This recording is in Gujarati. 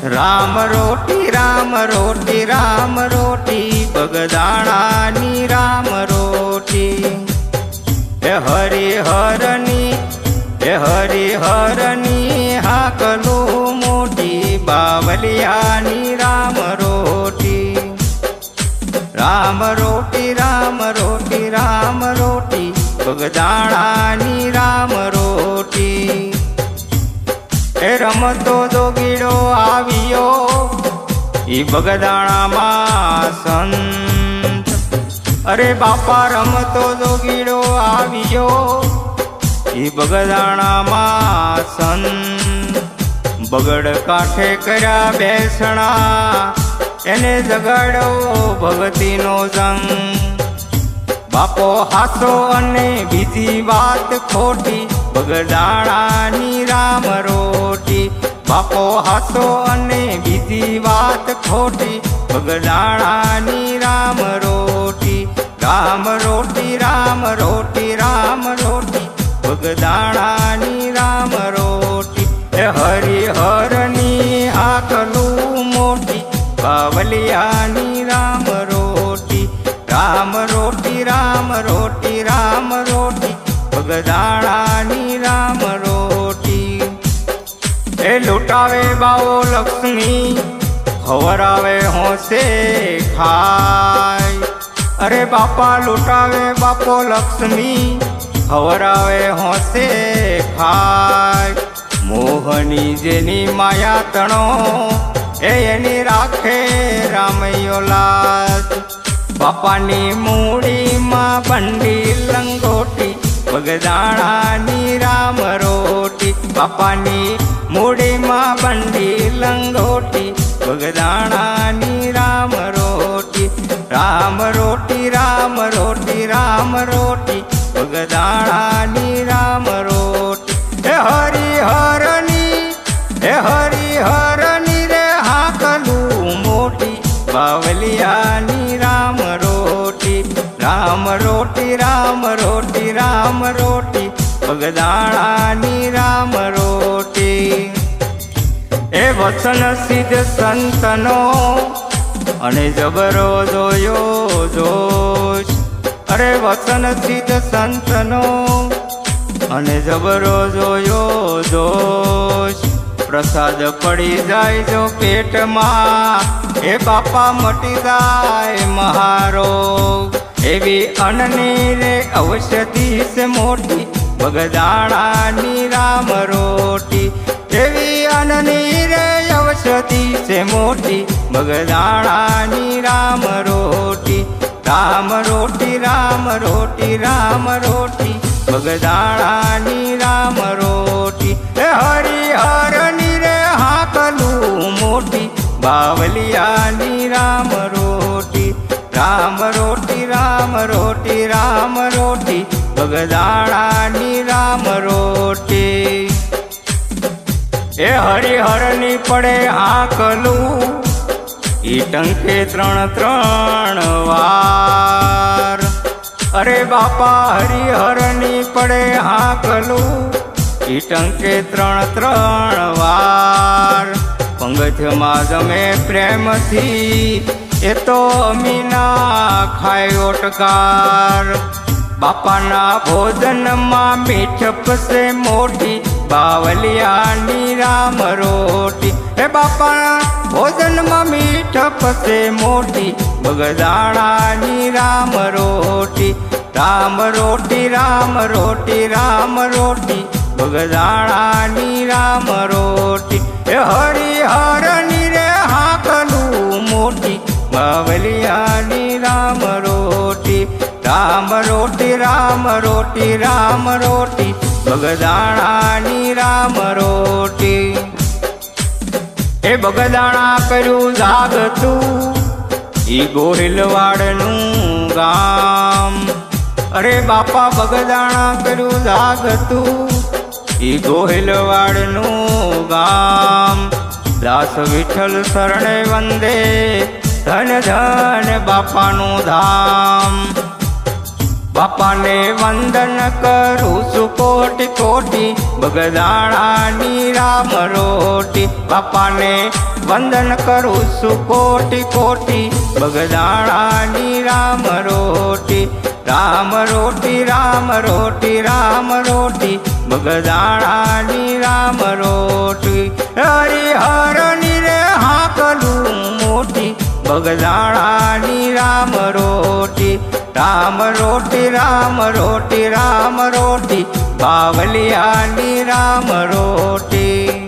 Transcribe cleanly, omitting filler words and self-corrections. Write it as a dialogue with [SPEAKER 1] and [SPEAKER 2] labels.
[SPEAKER 1] રામ રોટી રામ રોટી રામ રોટી બગદાણાની રામ રોટી હે હરિહરની હાકલું મોટી બાવલિયાની રામ રોટી રામ રોટી રામ રોટી રામ રોટી બગદાણાની રામ રોટી એ રમતો જોગીડો આવ્યો ઈ બગદાણામાં સંત અરે બાપા રમતો જોગીડો આવ્યો ઈ બગદાણામાં સંત બગડ કાંઠે કર્યા બેસણા એને જગાડો ભગતીનો સંગ બાપો હાસો અને બીજી વાત ખોટી બગદાણાની રામ રોટી બાપો હાસો અને બીજી વાત ખોટી બગદાણાની રામ રોટી રામ રોટી રામ રોટી રામ રોટી બગદાણાની રામ રોટી એ હરિહરની હાકલું મોટી બાવલિયાની રામ રોટી રામ રોટી રામ રોટી રામ રોટી બગદાણાની રામ રોટી એ લૂંટાવે બાવો લક્ષ્મી ખવરાવે હોંશે ખાય અરે બાપા લૂંટાવે બાપો લક્ષ્મી ખવરાવે હોંશે ખાય મોહની જેની માયા તણો એની રાખે રામૈયો લાજ બાપાની મૂડીમાં બંડી લંગોટી બગદાણાની રામ રોટી બાપાની મૂડીમાં બંડી લંગોટી બગદાણાની રામ રોટી રામ રોટી રામ રોટી રામ રોટી બગદાણાની રામ રોટી હે હરિહરની રે હાકલું મોટી બાવલિયાની રામ રોટી રામ રોટી રામ રોટી રામ રોટી બગદાણાની રામ રોટી એ વચન સિદ્ધ સંતનો અને જબરો જોયો જોશ અરે વચન સિદ્ધ સંતનો અને જબરો જોયો જોશ પ્રસાદ પડી જાય જો પેટમાં એ બાપા મટી જાય મહારોગ એવી અન્નની રે ઔષધિ છે મોટી બગદાણાની રામ રોટી એવી અન્નની રે ઔષધિ છે મોટી બગદાણાની રામ રોટી રામ રોટી રામ રોટી રામ રોટી બગદાણાની રામ રોટી હે હરિહરની રે હાકલું મોટી બાવલિયાની રામ રોટી રામ રોટી રામ રોટી રામ રોટી બગદાણાની રામ રોટી એ હરિહરની પડે હાકલું ઈ ટંકે 3 વાર અરે બાપા હરિહરની પડે હાકલું ઈ ટંકે 3 વાર પંગજમાં જમે પ્રેમથી એ તો અમીના ખાય ઓટકાર બાપાના ભોજનમાં મીઠપ છે મોટી બાવલિયાની રામ રોટી એ બાપાના ભોજનમાં મીઠપ છે મોટી બગદાણાની રામ રોટી રામ રોટી રામ રોટી રામ રોટી બગદાણાની રામ રોટી એ હરિહરની રે હાકલું મોટી બાવલિયાની રામ રોટી રામ રોટી રામ રોટી રામ રોટી બગદાણાની રામ રોટી એ બગદાણા કર્યું જાગતું ઈ ગોહિલવાડનું ગામ અરે બાપા બગદાણા કર્યું જાગતું ઈ ગોહિલવાડનું ગામ દાસ વિઠ્ઠલ શરણે વંદે ધન ધન બાપાનું ધામ બાપાને વંદન કરું છું કોટી કોટી બગદાણાની રામ રોટી બાપાને વંદન કરું છું કોટી કોટી બગદાણાની રામ રોટી રામ રોટી રામ રોટી રામ રોટી બગદાણાની રામ રોટી હરિહરની રે હાકલું મોટી બગદાણાની રામ રોટી રામ રોટી રામ રોટી રામ રોટી બાવલિયાની રામ રોટી